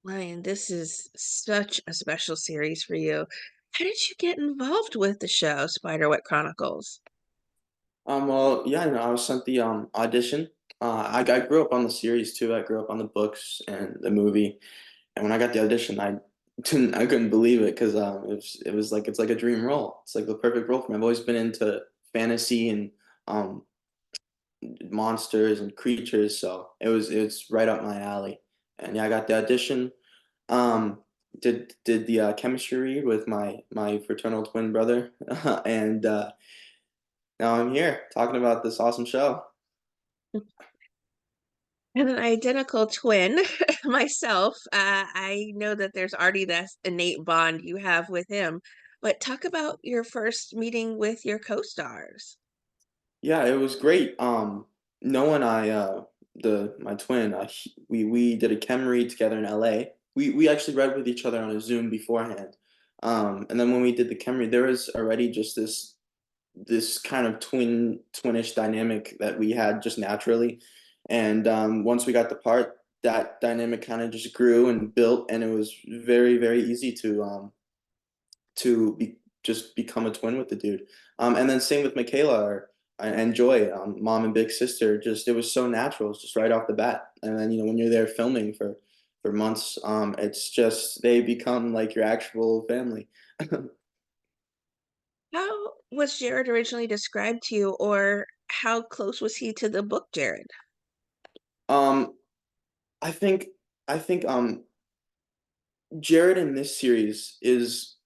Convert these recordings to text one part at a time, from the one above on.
Lyon, this is such a special series for you. How did you get involved with the show, Spiderwick Chronicles? Well, yeah, I was sent the audition. I grew up on the series too. I grew up on the books and the movie. And when I got the audition, I couldn't believe it because it was like it's like a dream role. It's like the perfect role for me. I've always been into fantasy and um monsters and creatures, so it's right up my alley. And yeah, I got the audition. Um, did the chemistry read with my fraternal twin brother, and now I'm here talking about this awesome show. And an identical twin myself. I know that there's already this innate bond you have with him, but talk about your first meeting with your co-stars. Yeah, it was great. Noah and I, the my twin, we did a chem read together in LA. We actually read with each other on a Zoom beforehand. And then when we did the chem read, there was already just this kind of twinish dynamic that we had just naturally. And once we got the part, that dynamic kind of just grew and built, and it was very easy just become a twin with the dude. And then same with Michaela and Joy, mom and big sister. Just it was so natural, it's just right off the bat. And then when you're there filming for months, it's just they become like your actual family. How was Jared originally described to you, or how close was he to the book, Jared? um, I think I think Jared in this series is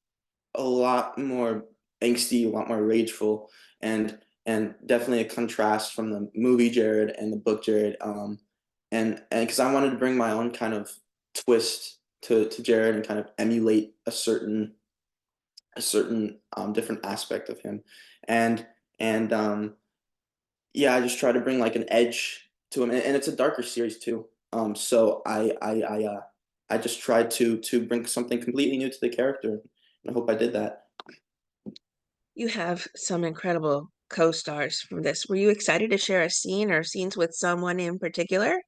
a lot more angsty, a lot more rageful, and definitely a contrast from the movie Jared and the book Jared. And because I wanted to bring my own kind of twist to Jared and kind of emulate a certain different aspect of him, and and yeah, I just try to bring like an edge to him, and it's a darker series too. So I just tried to bring something completely new to the character, and I hope I did that. You have some incredible co-stars from this. Were you excited to share a scene or scenes with someone in particular?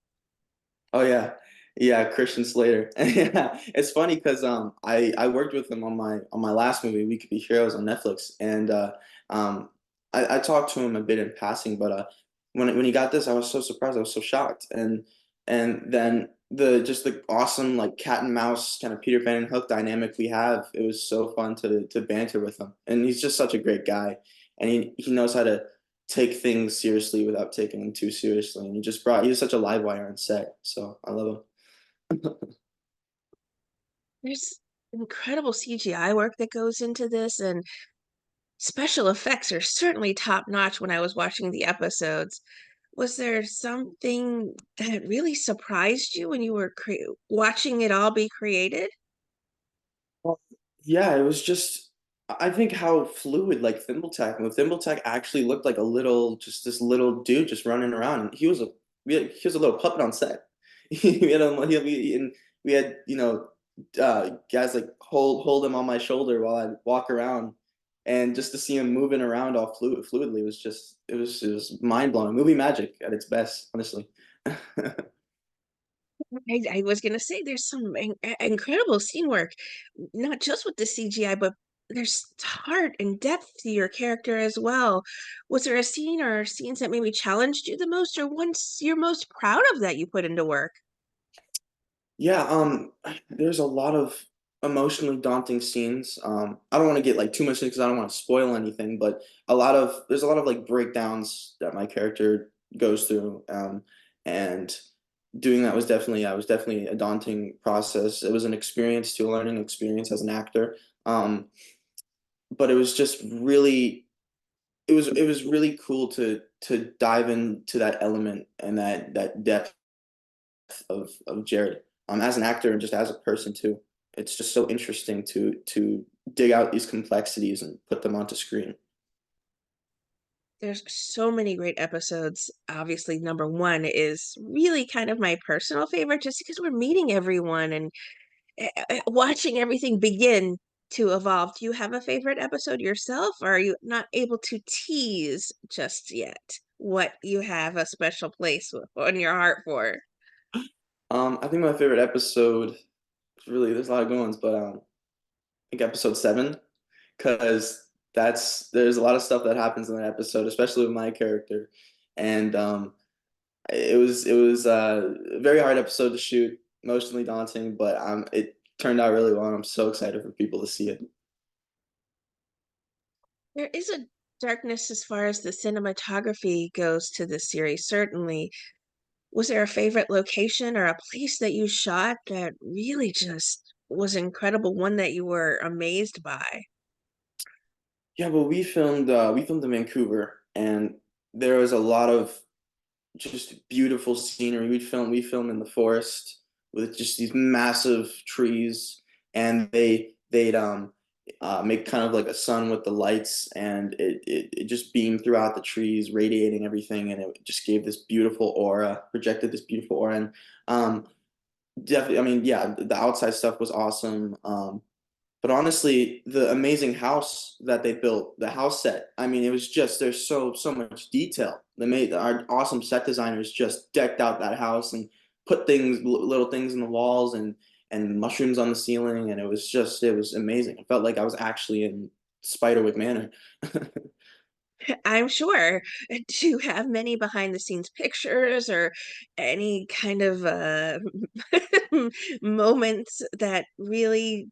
Oh yeah, yeah, Christian Slater. Yeah, it's funny because I worked with him on my last movie, We Could Be Heroes on Netflix, and um I talked to him a bit in passing, but when he got this, I was so surprised, I was so shocked, and then the awesome like cat and mouse kind of Peter Pan and Hook dynamic we have, it was so fun to banter with him, and he's just such a great guy, and he knows how to take things seriously without taking them too seriously. And he was such a live wire on set. So I love him. There's incredible CGI work that goes into this, and special effects are certainly top notch when I was watching the episodes. Was there something that really surprised you when you were watching it all be created? Well, yeah, it was just I think how fluid like Thimbletack actually looked like just this little dude just running around. And he was a little puppet on set. We had and we had guys like hold him on my shoulder while I walk around, and just to see him moving around all fluidly was just it was mind blowing. Movie magic at its best, honestly. I was gonna say there's some incredible scene work, not just with the CGI, but there's heart and depth to your character as well. Was there a scene or scenes that maybe challenged you the most, or ones you're most proud of that you put into work? Yeah, there's a lot of emotionally daunting scenes. I don't want to get like too much into because I don't want to spoil anything, but there's a lot of like breakdowns that my character goes through. And doing that was definitely a daunting process. It was an experience too, a learning experience as an actor. But it was just really it was really cool to dive into that element and that depth of Jared, as an actor and just as a person too. It's just so interesting to dig out these complexities and put them onto screen. There's so many great episodes. Obviously, number one is really kind of my personal favorite just because we're meeting everyone and watching everything begin to evolve. Do you have a favorite episode yourself, or are you not able to tease just yet what you have a special place on your heart for? I think my favorite episode. really there's a lot of good ones, but I think episode 7, because that's there's a lot of stuff that happens in that episode, especially with my character, and it was a very hard episode to shoot, emotionally daunting, but it turned out really well, and I'm so excited for people to see it. There is a darkness as far as the cinematography goes to the series, certainly. Was there a favorite location or a place that you shot that really just was incredible, one that you were amazed by? Yeah, but we filmed in Vancouver, and there was a lot of just beautiful scenery. We filmed in the forest with just these massive trees, and they'd make kind of like a sun with the lights, and it just beamed throughout the trees, radiating everything, and it just gave this beautiful aura, projected this beautiful aura. And definitely, I mean, yeah, the outside stuff was awesome. But honestly, the amazing house that they built, the house set, I mean, it was just there's so much detail. They made our awesome set designers just decked out that house and put little things in the walls and mushrooms on the ceiling, and it was amazing. I felt like I was actually in Spiderwick Manor. I'm sure. Do you have many behind the scenes pictures or any kind of moments that really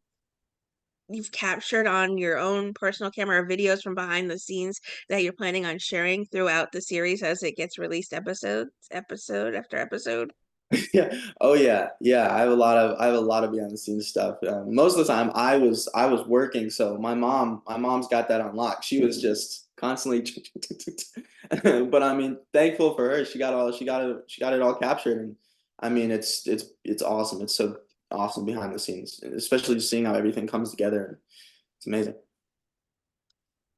you've captured on your own personal camera or videos from behind the scenes that you're planning on sharing throughout the series as it gets released episode after episode? Yeah. Oh yeah. Yeah. I have a lot of behind the scenes stuff. Most of the time I was working, so my mom's got that on lock. She was just constantly, but I mean, thankful for her. She got it all captured, and I mean, it's awesome. It's so awesome behind the scenes, especially just seeing how everything comes together. It's amazing.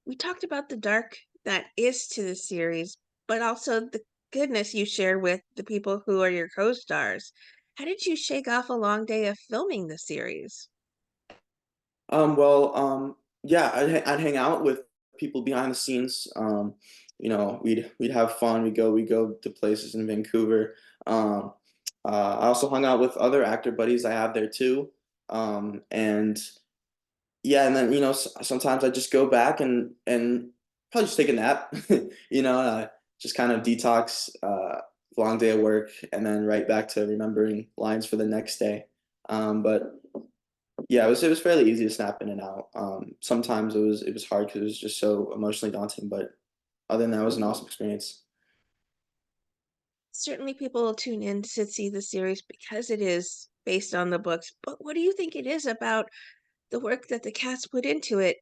We talked about the dark that is to the series, but also the goodness you share with the people who are your co-stars. How did you shake off a long day of filming the series? Well, yeah, I'd hang out with people behind the scenes. We'd have fun. We go to places in Vancouver. Um, I also hung out with other actor buddies I have there too. And yeah, and then sometimes I just go back and probably just take a nap. Just kind of detox. Long day of work, and then right back to remembering lines for the next day. But yeah, it was fairly easy to snap in and out. Sometimes it was hard because it was just so emotionally daunting, but other than that, it was an awesome experience. Certainly people will tune in to see the series because it is based on the books, but what do you think it is about the work that the cast put into it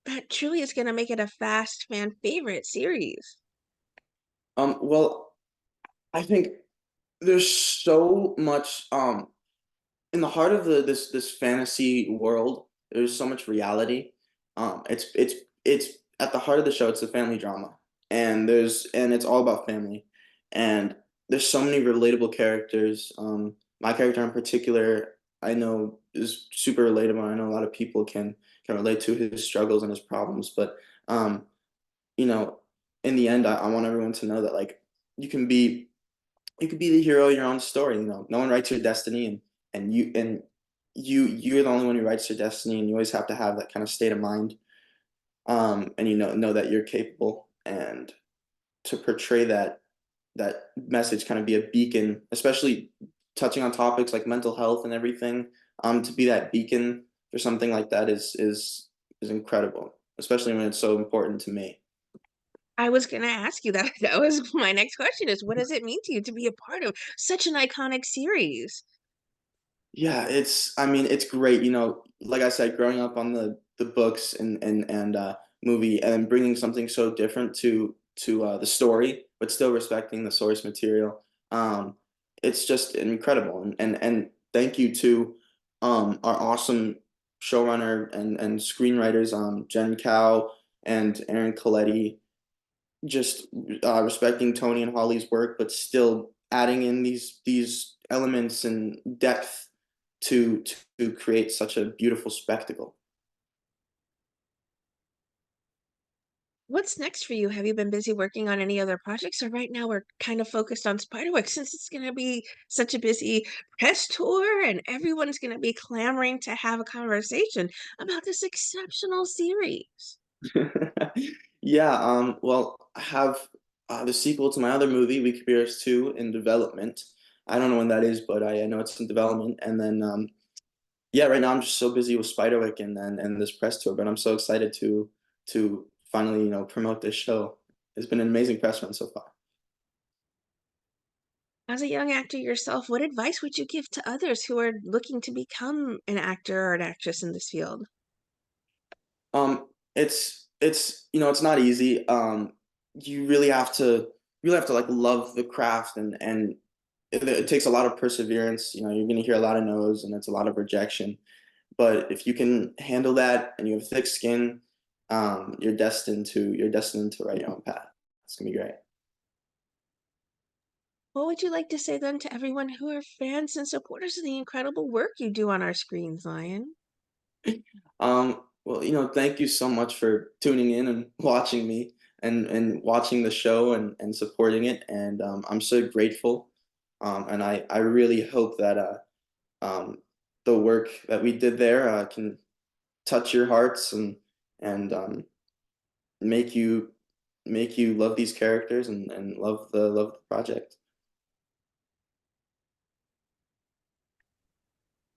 that truly is going to make it a fast fan favorite series? Well, I think there's so much in the heart of this fantasy world. There's so much reality. It's at the heart of the show. It's a family drama, and it's all about family. And there's so many relatable characters. My character in particular, I know is super relatable. I know a lot of people can relate to his struggles and his problems. But um, you know, in the end, I want everyone to know that like you can be you could be the hero of your own story. No one writes your destiny, and you're the only one who writes your destiny, and you always have to have that kind of state of mind, and know that you're capable, and to portray that message, kind of be a beacon, especially touching on topics like mental health and everything. To be that beacon for something like that is incredible, especially when it's so important to me. I was going to ask you that. That was my next question is what does it mean to you to be a part of such an iconic series? Yeah, I mean, it's great. Like I said, growing up on the books and movie, and then bringing something so different to the story, but still respecting the source material. It's just incredible. And thank you to our awesome showrunner and screenwriters, Jen Cow and Aaron Coletti, just respecting Tony and Holly's work, but still adding in these elements and depth to create such a beautiful spectacle. What's next for you? Have you been busy working on any other projects, or right now we're kind of focused on Spiderwick since it's going to be such a busy press tour and everyone's going to be clamoring to have a conversation about this exceptional series? Yeah, well, I have the sequel to my other movie, We Could Be Ours 2, in development. I don't know when that is, but I know it's in development. And then, yeah, right now I'm just so busy with Spiderwick and this press tour, but I'm so excited to finally, promote this show. It's been an amazing press run so far. As a young actor yourself, what advice would you give to others who are looking to become an actor or an actress in this field? It's not easy. You really have to like love the craft and it takes a lot of perseverance. You're going to hear a lot of no's and it's a lot of rejection. But if you can handle that and you have thick skin, you're destined to write your own path. It's gonna be great. What would you like to say then to everyone who are fans and supporters of the incredible work you do on our screens, Lion? Well, thank you so much for tuning in and watching me and watching the show and supporting it. And I'm so grateful. And I really hope that um, the work that we did there can touch your hearts and make you make you love these characters and love the project.